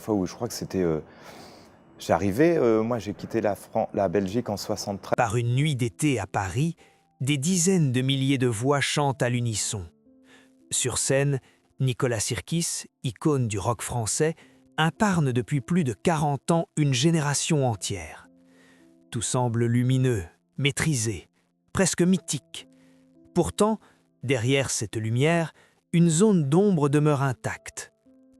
fois où je crois que c'était... j'arrivais, moi j'ai quitté la Belgique en 73. Par une nuit d'été à Paris, des dizaines de milliers de voix chantent à l'unisson. Sur scène, Nicolas Sirkis, icône du rock français, incarne depuis plus de 40 ans une génération entière. Tout semble lumineux, maîtrisé, presque mythique. Pourtant, derrière cette lumière, une zone d'ombre demeure intacte.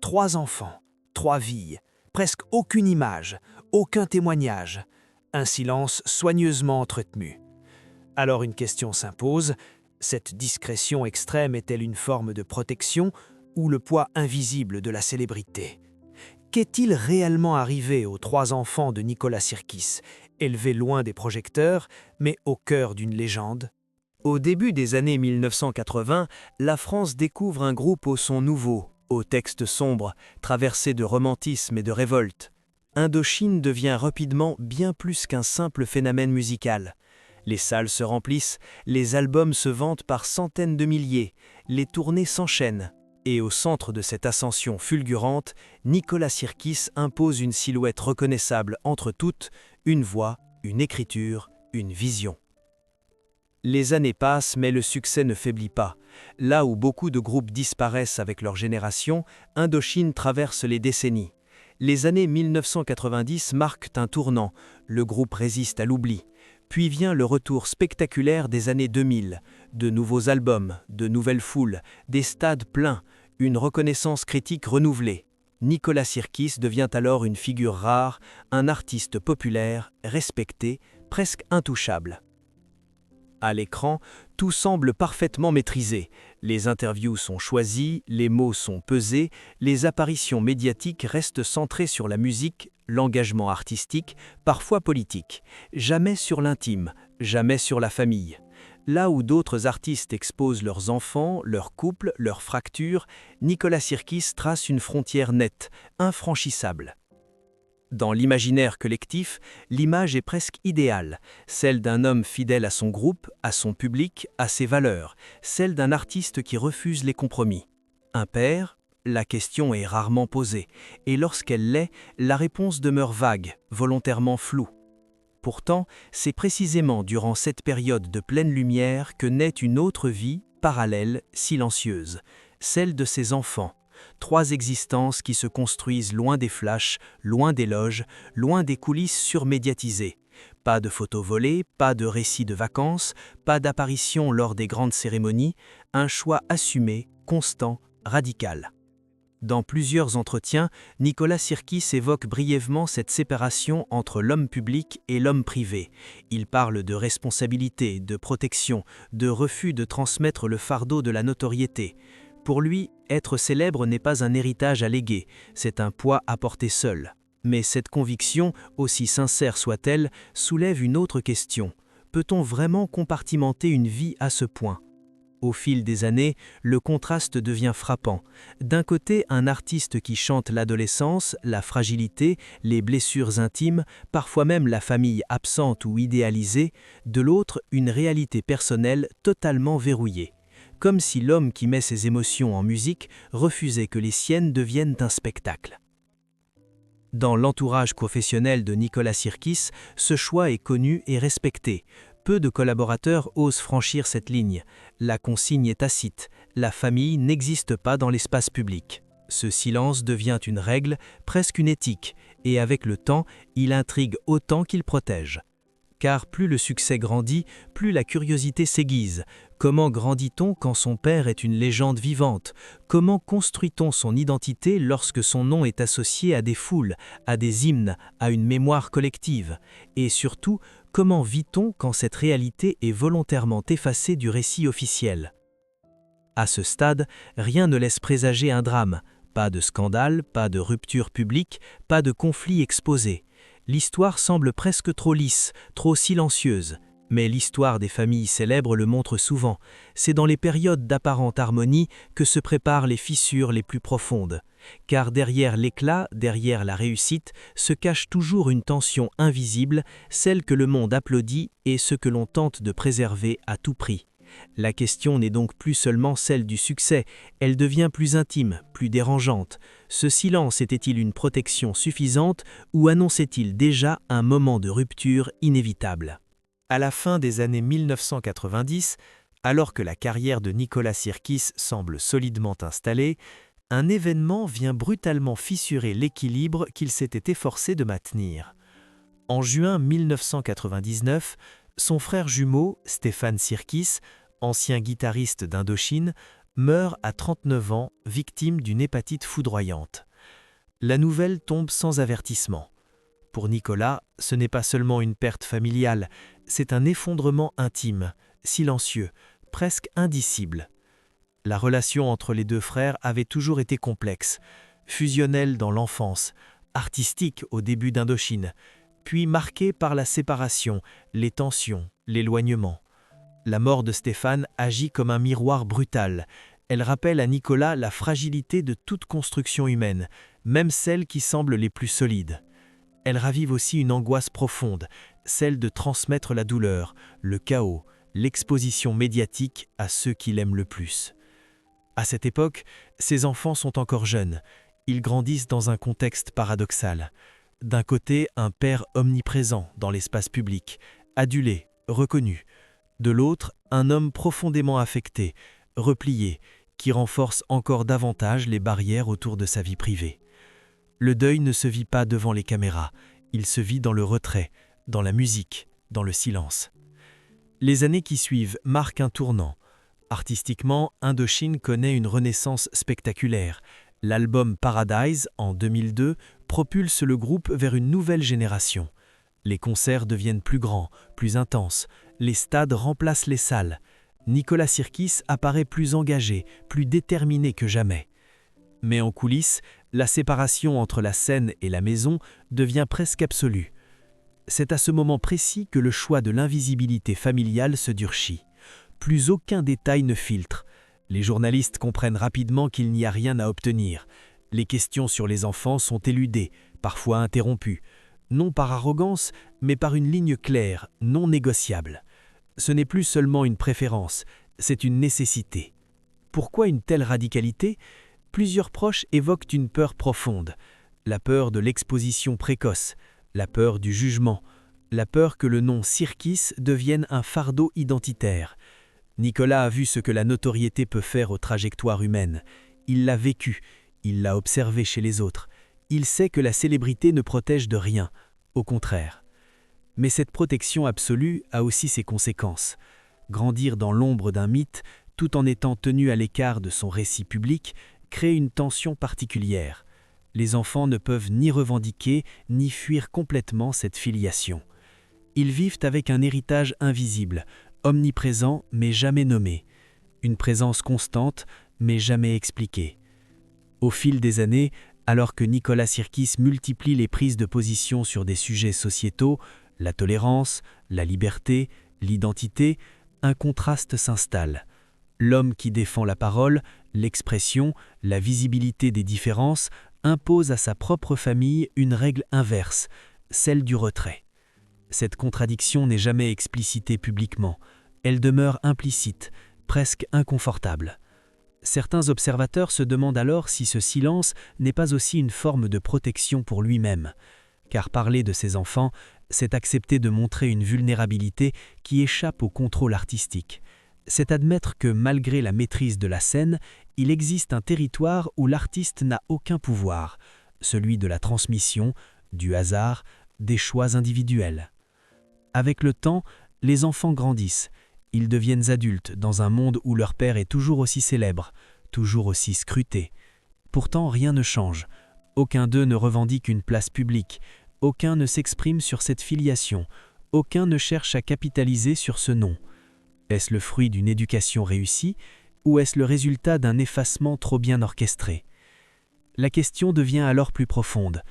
3 enfants, 3 vies, presque aucune image, aucun témoignage, un silence soigneusement entretenu. Alors une question s'impose, cette discrétion extrême est-elle une forme de protection ou le poids invisible de la célébrité ? Qu'est-il réellement arrivé aux 3 enfants de Nicolas Sirkis, élevés loin des projecteurs, mais au cœur d'une légende ? Au début des années 1980, la France découvre un groupe au son nouveau, aux textes sombres, traversés de romantisme et de révolte. Indochine devient rapidement bien plus qu'un simple phénomène musical. Les salles se remplissent, les albums se vendent par centaines de milliers, les tournées s'enchaînent. Et au centre de cette ascension fulgurante, Nicolas Sirkis impose une silhouette reconnaissable entre toutes, une voix, une écriture, une vision. Les années passent, mais le succès ne faiblit pas. Là où beaucoup de groupes disparaissent avec leur génération, Indochine traverse les décennies. Les années 1990 marquent un tournant, le groupe résiste à l'oubli. Puis vient le retour spectaculaire des années 2000, de nouveaux albums, de nouvelles foules, des stades pleins, une reconnaissance critique renouvelée. Nicolas Sirkis devient alors une figure rare, un artiste populaire, respecté, presque intouchable. À l'écran, tout semble parfaitement maîtrisé. Les interviews sont choisies, les mots sont pesés, les apparitions médiatiques restent centrées sur la musique, l'engagement artistique, parfois politique. Jamais sur l'intime, jamais sur la famille. Là où d'autres artistes exposent leurs enfants, leurs couples, leurs fractures, Nicolas Sirkis trace une frontière nette, infranchissable. Dans l'imaginaire collectif, l'image est presque idéale, celle d'un homme fidèle à son groupe, à son public, à ses valeurs, celle d'un artiste qui refuse les compromis. Un père ? La question est rarement posée, et lorsqu'elle l'est, la réponse demeure vague, volontairement floue. Pourtant, c'est précisément durant cette période de pleine lumière que naît une autre vie, parallèle, silencieuse, celle de ses enfants. 3 existences qui se construisent loin des flashs, loin des loges, loin des coulisses surmédiatisées. Pas de photos volées, pas de récits de vacances, pas d'apparition lors des grandes cérémonies, un choix assumé, constant, radical. Dans plusieurs entretiens, Nicolas Sirkis évoque brièvement cette séparation entre l'homme public et l'homme privé. Il parle de responsabilité, de protection, de refus de transmettre le fardeau de la notoriété. Pour lui, être célèbre n'est pas un héritage à léguer, c'est un poids à porter seul. Mais cette conviction, aussi sincère soit-elle, soulève une autre question. Peut-on vraiment compartimenter une vie à ce point ? Au fil des années, le contraste devient frappant. D'un côté, un artiste qui chante l'adolescence, la fragilité, les blessures intimes, parfois même la famille absente ou idéalisée. De l'autre, une réalité personnelle totalement verrouillée. Comme si l'homme qui met ses émotions en musique refusait que les siennes deviennent un spectacle. Dans l'entourage professionnel de Nicolas Sirkis, ce choix est connu et respecté. Peu de collaborateurs osent franchir cette ligne. La consigne est tacite, la famille n'existe pas dans l'espace public. Ce silence devient une règle, presque une éthique, et avec le temps, il intrigue autant qu'il protège. Car plus le succès grandit, plus la curiosité s'aiguise. Comment grandit-on quand son père est une légende vivante ? Comment construit-on son identité lorsque son nom est associé à des foules, à des hymnes, à une mémoire collective ? Et surtout, comment vit-on quand cette réalité est volontairement effacée du récit officiel ? À ce stade, rien ne laisse présager un drame. Pas de scandale, pas de rupture publique, pas de conflit exposé. L'histoire semble presque trop lisse, trop silencieuse. Mais l'histoire des familles célèbres le montre souvent. C'est dans les périodes d'apparente harmonie que se préparent les fissures les plus profondes. Car derrière l'éclat, derrière la réussite, se cache toujours une tension invisible, celle que le monde applaudit et ce que l'on tente de préserver à tout prix. La question n'est donc plus seulement celle du succès, elle devient plus intime, plus dérangeante. Ce silence était-il une protection suffisante ou annonçait-il déjà un moment de rupture inévitable? À la fin des années 1990, alors que la carrière de Nicolas Sirkis semble solidement installée, un événement vient brutalement fissurer l'équilibre qu'il s'était efforcé de maintenir. En juin 1999, son frère jumeau, Stéphane Sirkis, ancien guitariste d'Indochine, meurt à 39 ans, victime d'une hépatite foudroyante. La nouvelle tombe sans avertissement. Pour Nicolas, ce n'est pas seulement une perte familiale, c'est un effondrement intime, silencieux, presque indicible. La relation entre les deux frères avait toujours été complexe, fusionnelle dans l'enfance, artistique au début d'Indochine, puis marquée par la séparation, les tensions, l'éloignement. La mort de Stéphane agit comme un miroir brutal. Elle rappelle à Nicolas la fragilité de toute construction humaine, même celles qui semblent les plus solides. Elle ravive aussi une angoisse profonde, celle de transmettre la douleur, le chaos, l'exposition médiatique à ceux qui l'aiment le plus. À cette époque, ces enfants sont encore jeunes. Ils grandissent dans un contexte paradoxal. D'un côté, un père omniprésent dans l'espace public, adulé, reconnu. De l'autre, un homme profondément affecté, replié, qui renforce encore davantage les barrières autour de sa vie privée. Le deuil ne se vit pas devant les caméras, il se vit dans le retrait, dans la musique, dans le silence. Les années qui suivent marquent un tournant. Artistiquement, Indochine connaît une renaissance spectaculaire. L'album Paradise, en 2002, propulse le groupe vers une nouvelle génération. Les concerts deviennent plus grands, plus intenses. Les stades remplacent les salles. Nicolas Sirkis apparaît plus engagé, plus déterminé que jamais. Mais en coulisses, la séparation entre la scène et la maison devient presque absolue. C'est à ce moment précis que le choix de l'invisibilité familiale se durcit. Plus aucun détail ne filtre. Les journalistes comprennent rapidement qu'il n'y a rien à obtenir. Les questions sur les enfants sont éludées, parfois interrompues. Non par arrogance, mais par une ligne claire, non négociable. Ce n'est plus seulement une préférence, c'est une nécessité. Pourquoi une telle radicalité ? Plusieurs proches évoquent une peur profonde. La peur de l'exposition précoce, la peur du jugement, la peur que le nom Sirkis devienne un fardeau identitaire. Nicolas a vu ce que la notoriété peut faire aux trajectoires humaines. Il l'a vécu, il l'a observé chez les autres. Il sait que la célébrité ne protège de rien, au contraire. Mais cette protection absolue a aussi ses conséquences. Grandir dans l'ombre d'un mythe, tout en étant tenu à l'écart de son récit public, crée une tension particulière. Les enfants ne peuvent ni revendiquer, ni fuir complètement cette filiation. Ils vivent avec un héritage invisible, omniprésent mais jamais nommé, une présence constante mais jamais expliquée. Au fil des années, alors que Nicolas Sirkis multiplie les prises de position sur des sujets sociétaux, la tolérance, la liberté, l'identité, un contraste s'installe. L'homme qui défend la parole, l'expression, la visibilité des différences impose à sa propre famille une règle inverse, celle du retrait. Cette contradiction n'est jamais explicitée publiquement. Elle demeure implicite, presque inconfortable. Certains observateurs se demandent alors si ce silence n'est pas aussi une forme de protection pour lui-même. Car parler de ses enfants, c'est accepter de montrer une vulnérabilité qui échappe au contrôle artistique. C'est admettre que malgré la maîtrise de la scène, il existe un territoire où l'artiste n'a aucun pouvoir, celui de la transmission, du hasard, des choix individuels. Avec le temps, les enfants grandissent. Ils deviennent adultes dans un monde où leur père est toujours aussi célèbre, toujours aussi scruté. Pourtant, rien ne change. Aucun d'eux ne revendique une place publique. Aucun ne s'exprime sur cette filiation. Aucun ne cherche à capitaliser sur ce nom. Est-ce le fruit d'une éducation réussie ou est-ce le résultat d'un effacement trop bien orchestré ? La question devient alors plus profonde.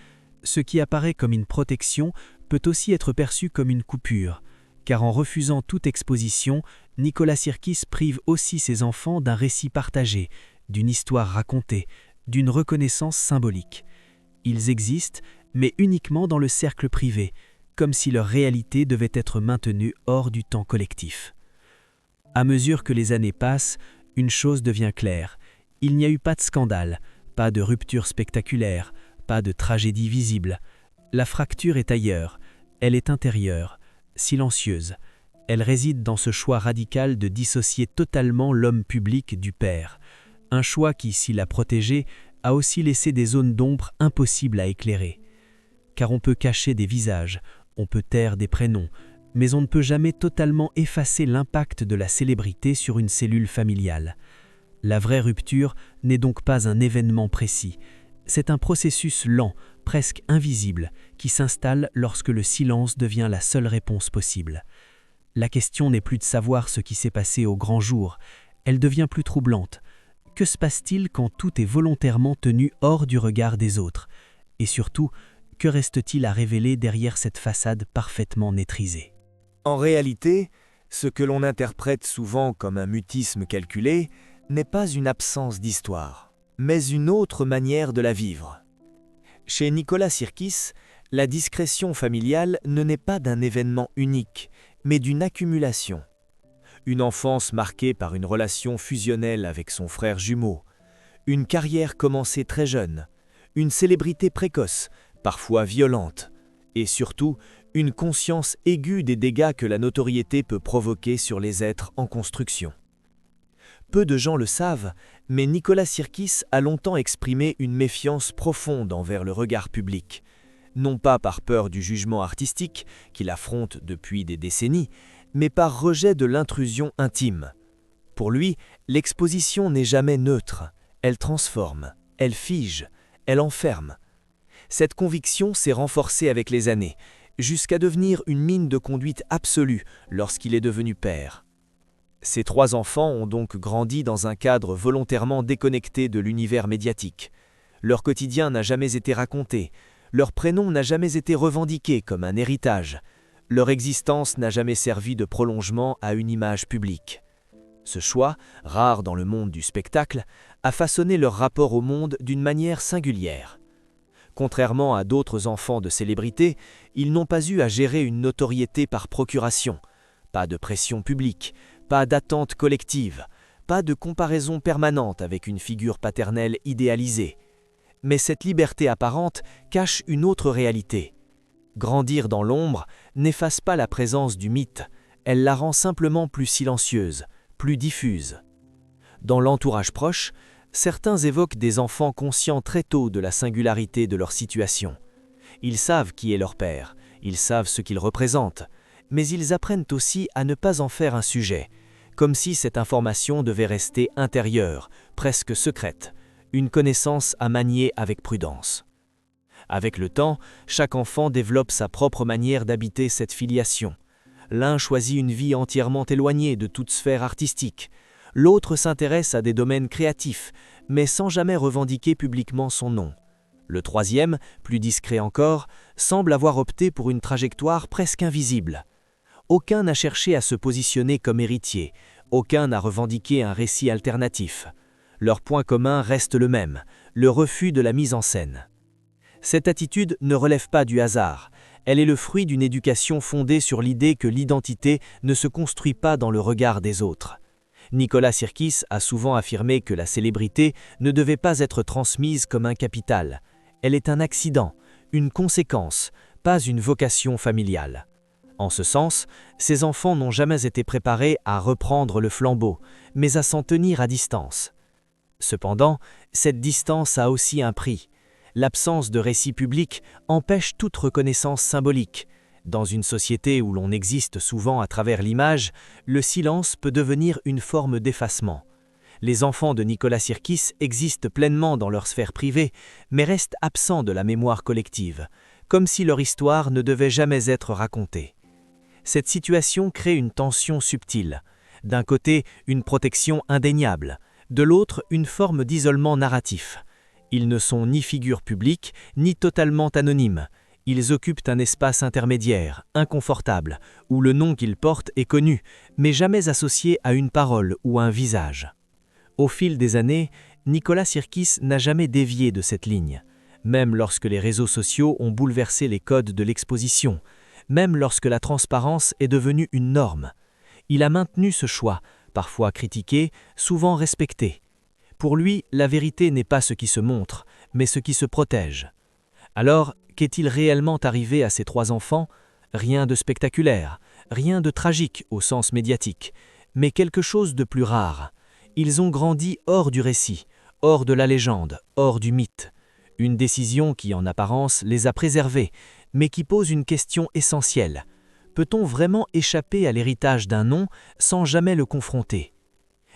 Ce qui apparaît comme une protection peut aussi être perçu comme une coupure, car en refusant toute exposition, Nicolas Sirkis prive aussi ses enfants d'un récit partagé, d'une histoire racontée, d'une reconnaissance symbolique. Ils existent, mais uniquement dans le cercle privé, comme si leur réalité devait être maintenue hors du temps collectif. À mesure que les années passent, une chose devient claire. Il n'y a eu pas de scandale, pas de rupture spectaculaire, pas de tragédie visible. La fracture est ailleurs, elle est intérieure, silencieuse. Elle réside dans ce choix radical de dissocier totalement l'homme public du père. Un choix qui, s'il a protégé, a aussi laissé des zones d'ombre impossibles à éclairer. Car on peut cacher des visages, on peut taire des prénoms, mais on ne peut jamais totalement effacer l'impact de la célébrité sur une cellule familiale. La vraie rupture n'est donc pas un événement précis. C'est un processus lent, presque invisible, qui s'installe lorsque le silence devient la seule réponse possible. La question n'est plus de savoir ce qui s'est passé au grand jour, elle devient plus troublante. Que se passe-t-il quand tout est volontairement tenu hors du regard des autres? Et surtout, que reste-t-il à révéler derrière cette façade parfaitement maîtrisée? En réalité, ce que l'on interprète souvent comme un mutisme calculé n'est pas une absence d'histoire, mais une autre manière de la vivre. Chez Nicolas Sirkis, la discrétion familiale ne naît pas d'un événement unique, mais d'une accumulation. Une enfance marquée par une relation fusionnelle avec son frère jumeau, une carrière commencée très jeune, une célébrité précoce, parfois violente, et surtout une conscience aiguë des dégâts que la notoriété peut provoquer sur les êtres en construction. Peu de gens le savent, mais Nicolas Sirkis a longtemps exprimé une méfiance profonde envers le regard public, non pas par peur du jugement artistique qu'il affronte depuis des décennies, mais par rejet de l'intrusion intime. Pour lui, l'exposition n'est jamais neutre, elle transforme, elle fige, elle enferme. Cette conviction s'est renforcée avec les années, jusqu'à devenir une mine de conduite absolue lorsqu'il est devenu père. Ses 3 enfants ont donc grandi dans un cadre volontairement déconnecté de l'univers médiatique. Leur quotidien n'a jamais été raconté, leur prénom n'a jamais été revendiqué comme un héritage, leur existence n'a jamais servi de prolongement à une image publique. Ce choix, rare dans le monde du spectacle, a façonné leur rapport au monde d'une manière singulière. Contrairement à d'autres enfants de célébrités, ils n'ont pas eu à gérer une notoriété par procuration, pas de pression publique, pas d'attente collective, pas de comparaison permanente avec une figure paternelle idéalisée. Mais cette liberté apparente cache une autre réalité. Grandir dans l'ombre n'efface pas la présence du mythe, elle la rend simplement plus silencieuse, plus diffuse. Dans l'entourage proche, certains évoquent des enfants conscients très tôt de la singularité de leur situation. Ils savent qui est leur père, ils savent ce qu'il représente, mais ils apprennent aussi à ne pas en faire un sujet, comme si cette information devait rester intérieure, presque secrète, une connaissance à manier avec prudence. Avec le temps, chaque enfant développe sa propre manière d'habiter cette filiation. L'un choisit une vie entièrement éloignée de toute sphère artistique. L'autre s'intéresse à des domaines créatifs, mais sans jamais revendiquer publiquement son nom. Le troisième, plus discret encore, semble avoir opté pour une trajectoire presque invisible. Aucun n'a cherché à se positionner comme héritier, aucun n'a revendiqué un récit alternatif. Leur point commun reste le même, le refus de la mise en scène. Cette attitude ne relève pas du hasard, elle est le fruit d'une éducation fondée sur l'idée que l'identité ne se construit pas dans le regard des autres. Nicolas Sirkis a souvent affirmé que la célébrité ne devait pas être transmise comme un capital. Elle est un accident, une conséquence, pas une vocation familiale. En ce sens, ses enfants n'ont jamais été préparés à reprendre le flambeau, mais à s'en tenir à distance. Cependant, cette distance a aussi un prix. L'absence de récit public empêche toute reconnaissance symbolique. Dans une société où l'on existe souvent à travers l'image, le silence peut devenir une forme d'effacement. Les enfants de Nicolas Sirkis existent pleinement dans leur sphère privée, mais restent absents de la mémoire collective, comme si leur histoire ne devait jamais être racontée. Cette situation crée une tension subtile. D'un côté, une protection indéniable, de l'autre, une forme d'isolement narratif. Ils ne sont ni figures publiques, ni totalement anonymes. Ils occupent un espace intermédiaire, inconfortable, où le nom qu'ils portent est connu, mais jamais associé à une parole ou à un visage. Au fil des années, Nicolas Sirkis n'a jamais dévié de cette ligne, même lorsque les réseaux sociaux ont bouleversé les codes de l'exposition, même lorsque la transparence est devenue une norme. Il a maintenu ce choix, parfois critiqué, souvent respecté. Pour lui, la vérité n'est pas ce qui se montre, mais ce qui se protège. Alors, qu'est-il réellement arrivé à ces 3 enfants? Rien de spectaculaire, rien de tragique au sens médiatique, mais quelque chose de plus rare. Ils ont grandi hors du récit, hors de la légende, hors du mythe. Une décision qui, en apparence, les a préservés, mais qui pose une question essentielle. Peut-on vraiment échapper à l'héritage d'un nom sans jamais le confronter?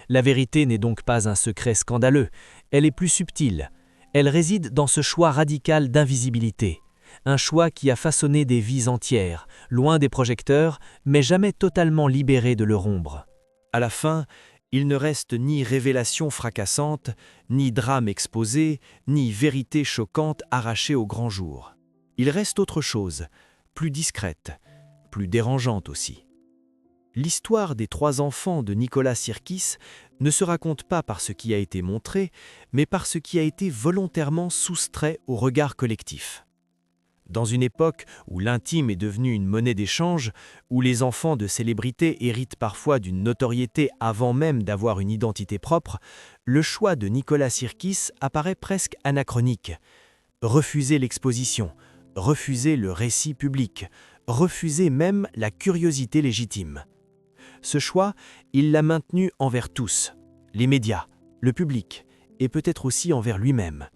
La vérité n'est donc pas un secret scandaleux, elle est plus subtile. Elle réside dans ce choix radical d'invisibilité. Un choix qui a façonné des vies entières, loin des projecteurs, mais jamais totalement libérées de leur ombre. À la fin, il ne reste ni révélation fracassante, ni drame exposé, ni vérité choquante arrachée au grand jour. Il reste autre chose, plus discrète, plus dérangeante aussi. L'histoire des 3 enfants de Nicolas Sirkis ne se raconte pas par ce qui a été montré, mais par ce qui a été volontairement soustrait au regard collectif. Dans une époque où l'intime est devenu une monnaie d'échange, où les enfants de célébrités héritent parfois d'une notoriété avant même d'avoir une identité propre, le choix de Nicolas Sirkis apparaît presque anachronique. Refuser l'exposition, refuser le récit public, refuser même la curiosité légitime. Ce choix, il l'a maintenu envers tous, les médias, le public, et peut-être aussi envers lui-même.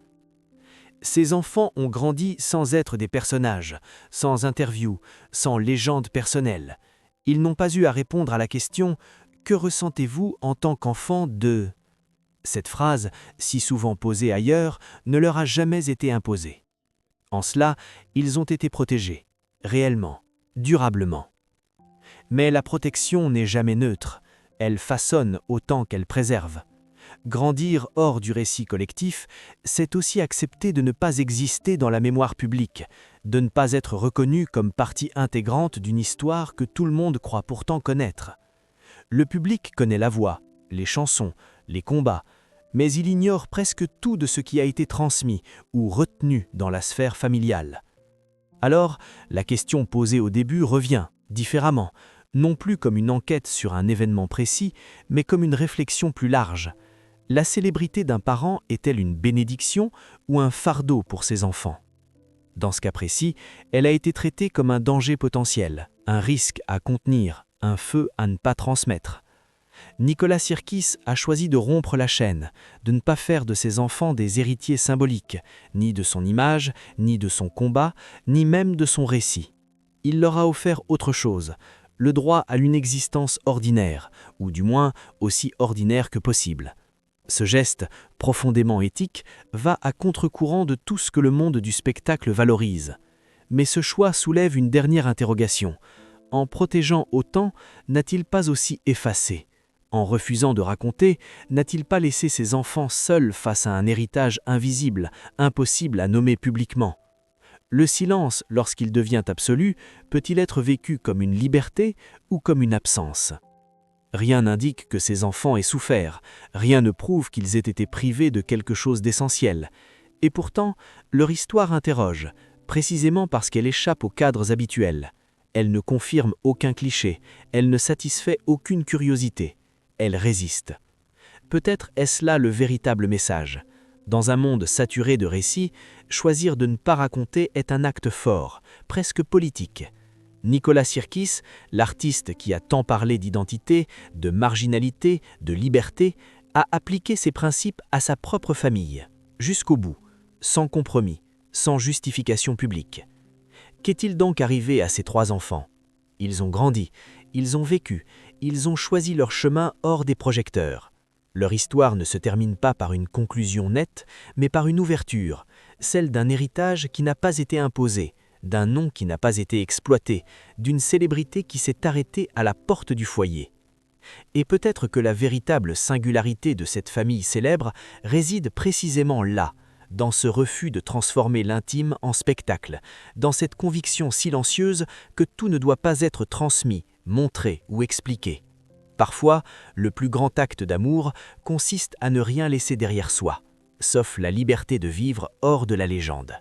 Ces enfants ont grandi sans être des personnages, sans interview, sans légende personnelle. Ils n'ont pas eu à répondre à la question « Que ressentez-vous en tant qu'enfant de… » Cette phrase, si souvent posée ailleurs, ne leur a jamais été imposée. En cela, ils ont été protégés, réellement, durablement. Mais la protection n'est jamais neutre, elle façonne autant qu'elle préserve. Grandir hors du récit collectif, c'est aussi accepter de ne pas exister dans la mémoire publique, de ne pas être reconnu comme partie intégrante d'une histoire que tout le monde croit pourtant connaître. Le public connaît la voix, les chansons, les combats, mais il ignore presque tout de ce qui a été transmis ou retenu dans la sphère familiale. Alors, la question posée au début revient, différemment, non plus comme une enquête sur un événement précis, mais comme une réflexion plus large. La célébrité d'un parent est-elle une bénédiction ou un fardeau pour ses enfants? Dans ce cas précis, elle a été traitée comme un danger potentiel, un risque à contenir, un feu à ne pas transmettre. Nicolas Sirkis a choisi de rompre la chaîne, de ne pas faire de ses enfants des héritiers symboliques, ni de son image, ni de son combat, ni même de son récit. Il leur a offert autre chose, le droit à une existence ordinaire, ou du moins aussi ordinaire que possible. Ce geste, profondément éthique, va à contre-courant de tout ce que le monde du spectacle valorise. Mais ce choix soulève une dernière interrogation. En protégeant autant, n'a-t-il pas aussi effacé? En refusant de raconter, n'a-t-il pas laissé ses enfants seuls face à un héritage invisible, impossible à nommer publiquement? Le silence, lorsqu'il devient absolu, peut-il être vécu comme une liberté ou comme une absence? Rien n'indique que ces enfants aient souffert, rien ne prouve qu'ils aient été privés de quelque chose d'essentiel. Et pourtant, leur histoire interroge, précisément parce qu'elle échappe aux cadres habituels. Elle ne confirme aucun cliché, elle ne satisfait aucune curiosité. Elle résiste. Peut-être est-ce là le véritable message. Dans un monde saturé de récits, choisir de ne pas raconter est un acte fort, presque politique. Nicolas Sirkis, l'artiste qui a tant parlé d'identité, de marginalité, de liberté, a appliqué ces principes à sa propre famille, jusqu'au bout, sans compromis, sans justification publique. Qu'est-il donc arrivé à ces 3 enfants? Ils ont grandi, ils ont vécu, ils ont choisi leur chemin hors des projecteurs. Leur histoire ne se termine pas par une conclusion nette, mais par une ouverture, celle d'un héritage qui n'a pas été imposé, d'un nom qui n'a pas été exploité, d'une célébrité qui s'est arrêtée à la porte du foyer. Et peut-être que la véritable singularité de cette famille célèbre réside précisément là, dans ce refus de transformer l'intime en spectacle, dans cette conviction silencieuse que tout ne doit pas être transmis, montré ou expliqué. Parfois, le plus grand acte d'amour consiste à ne rien laisser derrière soi, sauf la liberté de vivre hors de la légende.